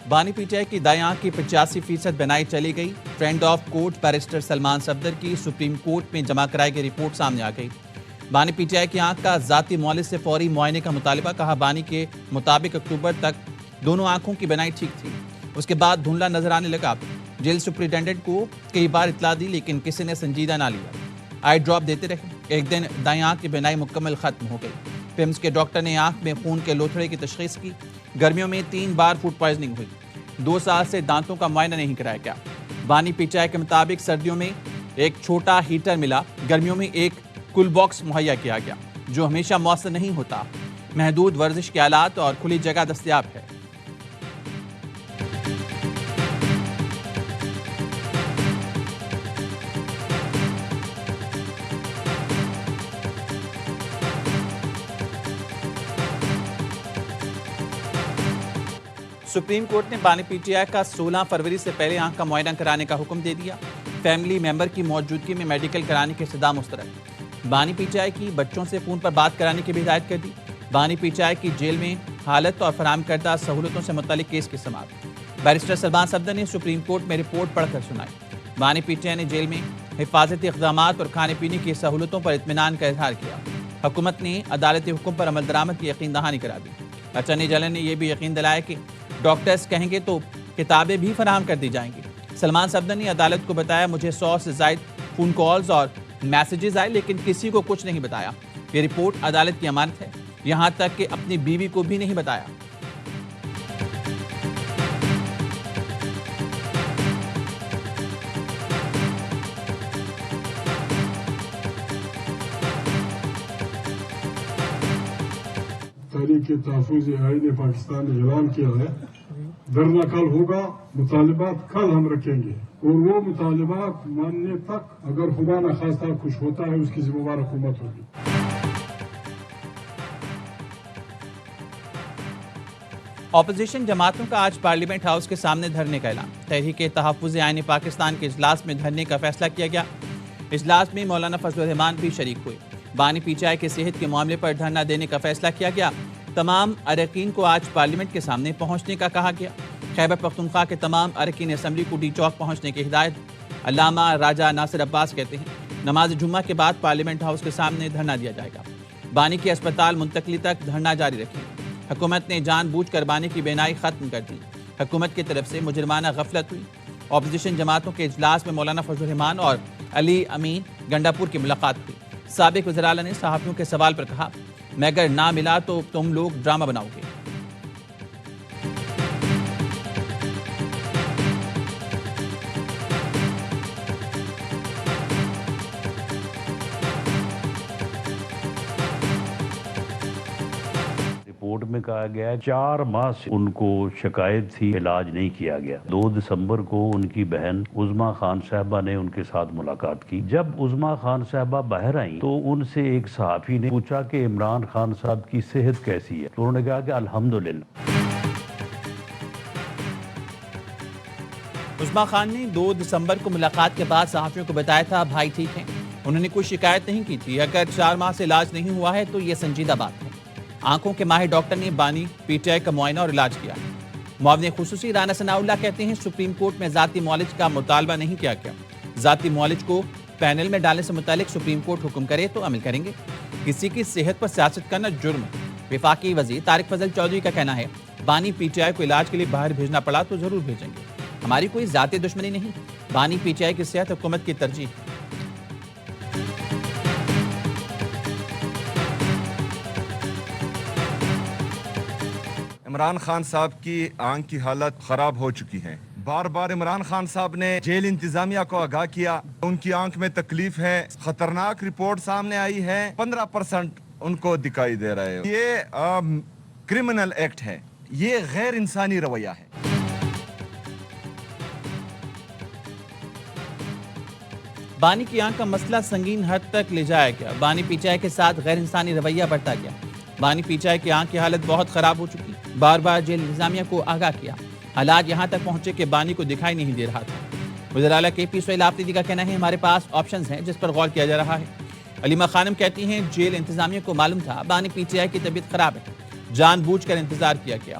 بانی P T I کی دائیں آنکھ کی 85% بینائی چلی گئی۔ Friend of court barrister Salman Safdar کی سپریم کورٹ میں جمع کرائی گئی رپورٹ سامنے آ گئی۔ بانی پی ٹی آئی کی آنکھ کا ذاتی معالج سے فوری معائنے کا مطالبہ، کہا بانی کے مطابق اکتوبر تک دونوں آنکھوں کی بینائی ٹھیک تھی، اس کے بعد دھندلا نظر آنے لگا۔ جیل سپرنٹینڈنٹ کو کئی بار اطلاع دی لیکن کسی نے سنجیدہ نہ لیا، آئی ڈراپ دیتے رہے۔ ایک دن دائیں آنکھ کی بینائی مکمل ختم ہو گئی۔ پیمز کے ڈاکٹر نے آنکھ میں خون کے لوتھڑے کی تشخیص کی۔ گرمیوں میں 3 بار فوڈ پوائزننگ ہوئی۔ 2 سال سے دانتوں کا معائنہ نہیں کرایا گیا۔ بانی پی ٹی آئی کے مطابق سردیوں میں ایک چھوٹا ہیٹر ملا، گرمیوں میں ایک کول باکس مہیا کیا گیا جو ہمیشہ مؤثر نہیں ہوتا۔ محدود ورزش کے آلات اور کھلی جگہ دستیاب ہے۔ سپریم کورٹ نے بانی پی ٹی آئی کا 16 فروری سے پہلے آنکھ کا معائنہ کرانے کا حکم دے دیا۔ فیملی ممبر کی موجودگی میں میڈیکل کرانے کی استدعا مسترد۔ بانی پی ٹی آئی کی بچوں سے فون پر بات کرانے کی بھی ہدایت کر دی۔ بانی پی ٹی آئی کی جیل میں حالت اور فراہم کردہ سہولتوں سے متعلق کیس کی سماعت۔ بیرسٹر سلمان صفدر نے سپریم کورٹ میں رپورٹ پڑھ کر سنائی۔ بانی پی ٹی آئی نے جیل میں حفاظتی اقدامات اور کھانے پینے کی سہولتوں پر اطمینان کا اظہار کیا۔ حکومت نے عدالتی حکم پر عمل درآمد کی یقین دہانی کرا دی۔ اٹارنی جنرل نے یہ بھی یقین دلایا کہ ڈاکٹرز کہیں گے تو کتابیں بھی فراہم کر دی جائیں گی۔ سلمان صفدر نے عدالت کو بتایا، مجھے 100 سے زائد فون کالز اور میسیجز آئے لیکن کسی کو کچھ نہیں بتایا۔ یہ رپورٹ عدالت کی امانت ہے، یہاں تک کہ اپنی بیوی کو بھی نہیں بتایا۔ تحریک تحفظ آئین پاکستان نے اعلان کیا ہے، دھرنا کل ہوگا، مطالبات کل ہم رکھیں گے اور وہ مطالبات ماننے تک اگر خدا نخواستہ کچھ ہوتا ہے اس کی ذمہ دار حکومت ہوگی۔ اپوزیشن جماعتوں کا آج پارلیمنٹ ہاؤس کے سامنے دھرنے کا اعلان۔ تحریک تحفظ آئین پاکستان کے اجلاس میں دھرنے کا فیصلہ کیا گیا۔ اجلاس میں مولانا فضل الرحمان بھی شریک ہوئے۔ بانی پی ٹی آئی کے صحت کے معاملے پر دھرنا دینے کا فیصلہ کیا گیا۔ تمام اراکین کو آج پارلیمنٹ کے سامنے پہنچنے کا کہا گیا۔ خیبر پختونخوا کے تمام اراکین اسمبلی کو ڈی چوک پہنچنے کی ہدایت۔ علامہ راجہ ناصر عباس کہتے ہیں، نماز جمعہ کے بعد پارلیمنٹ ہاؤس کے سامنے دھرنا دیا جائے گا۔ بانی کی اسپتال منتقلی تک دھرنا جاری رکھیں۔ حکومت نے جان بوجھ کر بانی کی بینائی ختم کر دی۔ حکومت کی طرف سے مجرمانہ غفلت ہوئی۔ اپوزیشن جماعتوں کے اجلاس میں مولانا فضل الرحمان اور علی امین گنڈاپور کی ملاقات ہوئی۔ سابق وزیر اعلیٰ نے صحافیوں کے سوال پر کہا، میں اگر نہ ملا تو تم لوگ ڈرامہ بناؤ گے۔ رپورٹ میں کہا گیا ہے 4 ماہ سے ان کو شکایت تھی، علاج نہیں کیا گیا۔ 2 دسمبر کو ان کی بہن عظمیٰ خان صاحبہ نے ان کے ساتھ ملاقات کی۔ جب عظمیٰ خان صاحبہ باہر آئیں تو ان سے ایک صحافی نے پوچھا کہ عمران خان صاحب کی صحت کیسی ہے، تو انہوں نے کہا کہ الحمدللہ۔ عظمیٰ خان نے 2 دسمبر کو ملاقات کے بعد صحافیوں کو بتایا تھا بھائی ٹھیک ہیں، انہوں نے کوئی شکایت نہیں کی تھی۔ اگر 4 ماہ سے علاج نہیں ہوا ہے تو یہ سنجیدہ بات ہے۔ آنکھوں کے ماہر ڈاکٹر نے بانی پی ٹی آئی کا معائنہ اور علاج کیا۔ معاون خصوصی رانا ثناء اللہ کہتے ہیں، سپریم کورٹ میں ذاتی معالج کا مطالبہ نہیں کیا گیا۔ ذاتی معالج کو پینل میں ڈالنے سے متعلق سپریم کورٹ حکم کرے تو عمل کریں گے۔ کسی کی صحت پر سیاست کرنا جرم ہے۔ وفاقی وزیر طارق فضل چودھری کا کہنا ہے، بانی پی ٹی آئی کو علاج کے لیے باہر بھیجنا پڑا تو ضرور بھیجیں گے، ہماری کوئی ذاتی دشمنی نہیں۔ بانی پی ٹی آئی کی صحت حکومت کی ترجیح ہے۔ عمران خان صاحب کی آنکھ کی حالت خراب ہو چکی ہے۔ بار بار عمران خان صاحب نے جیل انتظامیہ کو آگاہ کیا، ان کی آنکھ میں تکلیف ہے، خطرناک رپورٹ سامنے آئی ہے، 15% ان کو دکھائی دے رہا ہے۔ یہ کرمنل ایکٹ ہے، یہ غیر انسانی رویہ ہے۔ بانی کی آنکھ کا مسئلہ سنگین حد تک لے جایا گیا۔ بانی پی ٹی آئی کے ساتھ غیر انسانی رویہ برتا گیا۔ بانی پی ٹی آئی کی آنکھ کی حالت بہت خراب ہو چکی، بار بار جیل انتظامیہ کو آگاہ کیا۔ حالات یہاں تک پہنچے کہ بانی کو دکھائی نہیں دے رہا تھا۔ وزیر اعلیٰ کے پی سہیل آفریدی کا کہنا ہے، ہمارے پاس آپشنز ہیں جس پر غور کیا جا رہا ہے۔ علیمہ خانم کہتی ہیں، جیل انتظامیہ کو معلوم تھا بانی پی ٹی آئی کی طبیعت خراب ہے، جان بوجھ کر انتظار کیا گیا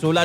16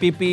PP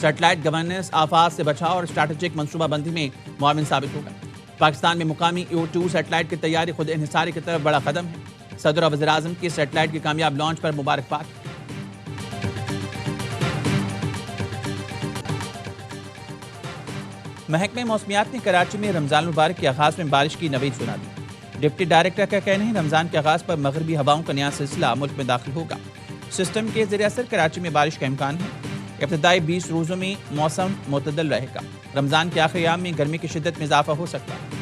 سیٹلائٹ گورننس آفات سے بچاؤ اور اسٹریٹجک منصوبہ بندی میں معاون ثابت ہوگا۔ پاکستان میں مقامی EO2 سیٹلائٹ کی تیاری خود انحصاری کی طرف بڑا قدم ہے۔ صدر اور وزیر اعظم کی سیٹلائٹ کی کامیاب لانچ پر مبارکباد۔ محکمہ موسمیات نے کراچی میں رمضان المبارک کے آغاز میں بارش کی نوید سنا دی۔ ڈپٹی ڈائریکٹر کا کہنا ہے رمضان کے آغاز پر مغربی ہواؤں کا نیا سلسلہ ملک میں داخل ہوگا۔ سسٹم کے زیر اثر کراچی میں بارش کا امکان ہے۔ ابتدائی 20 روزوں میں موسم معتدل رہے گا۔ رمضان کے آخری ایام میں گرمی کی شدت میں اضافہ ہو سکتا ہے۔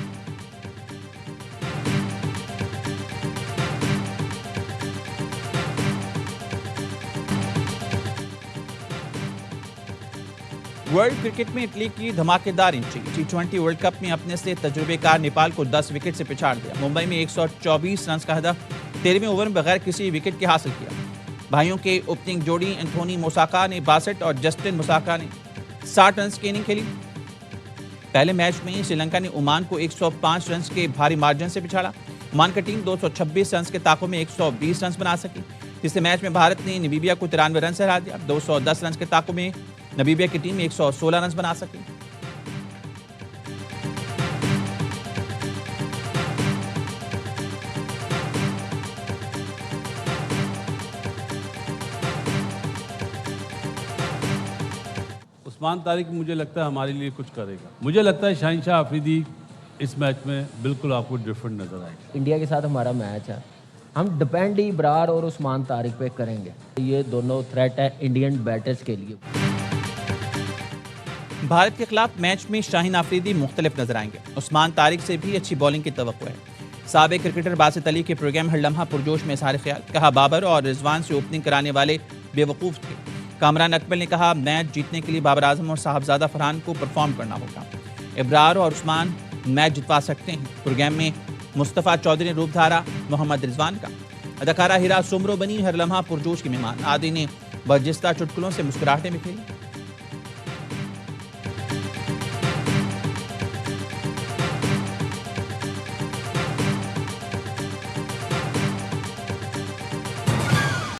ورلڈ کرکٹ میں اٹلی کی دھماکے دار انٹری۔ T20 ورلڈ کپ میں اپنے سے تجربے کار نیپال کو 10 وکٹ سے پچھاڑ دیا۔ ممبئی میں 124 رنز کا ہدف 13ویں اوور میں بغیر کسی وکٹ کے حاصل کیا۔ بھائیوں کے اوپننگ جوڑی انتھونی موساکا نے 62 اور جسٹن موساکا نے 60 رنز کی اننگ کھیلی۔ پہلے میچ میں سری لنکا نے عمان کو 105 رنز کے بھاری مارجن سے پچھاڑا۔ عمان کی ٹیم 226 رنز کے تعاقب میں 120 رنز بنا سکی۔ تیسرے میچ میں بھارت نے نمیبیا کو 93 رن سے ہرا دیا۔ 210 رنز کے تعاقب میں نمیبیا کی ٹیم 116 رنز بنا سکی۔ عثمان طارق مجھے لگتا ہے ہمارے لیے کچھ کرے گا۔ مجھے لگتا ہے شاہین شاہ آفریدی اس میچ میں بالکل آپ کو ڈفرنٹ نظر آئے گا۔ انڈیا کے ساتھ ہمارا میچ ہے، ہم ڈپینڈ ہی ابرار اور عثمان طارق پہ کریں گے۔ یہ دونوں تھریٹ ہے انڈین بیٹرز کے لیے۔ بھارت کے خلاف میچ میں شاہین آفریدی مختلف نظر آئیں گے۔ عثمان طارق سے بھی اچھی بولنگ کی توقع ہے۔ سابق کرکٹر باسط علی کے پروگرام ہر لمحہ پرجوش میں اظہار خیال، کہا بابر اور رضوان سے اوپننگ کرانے والے بے وقوف تھے۔ کامران اکمل نے کہا میچ جیتنے کے لیے بابر اعظم اور صاحبزادہ فرحان کو پرفارم کرنا ہوگا۔ ابرار اور عثمان میچ جتوا سکتے ہیں۔ پروگرام میں مصطفیٰ چودھری نے روپ دھارا محمد رضوان کا۔ اداکارہ ہیرا سومرو بنی ہر لمحہ پرجوش کی مہمان۔ عادی نے برجستہ چٹکلوں سے مسکراہٹیں بکھیری۔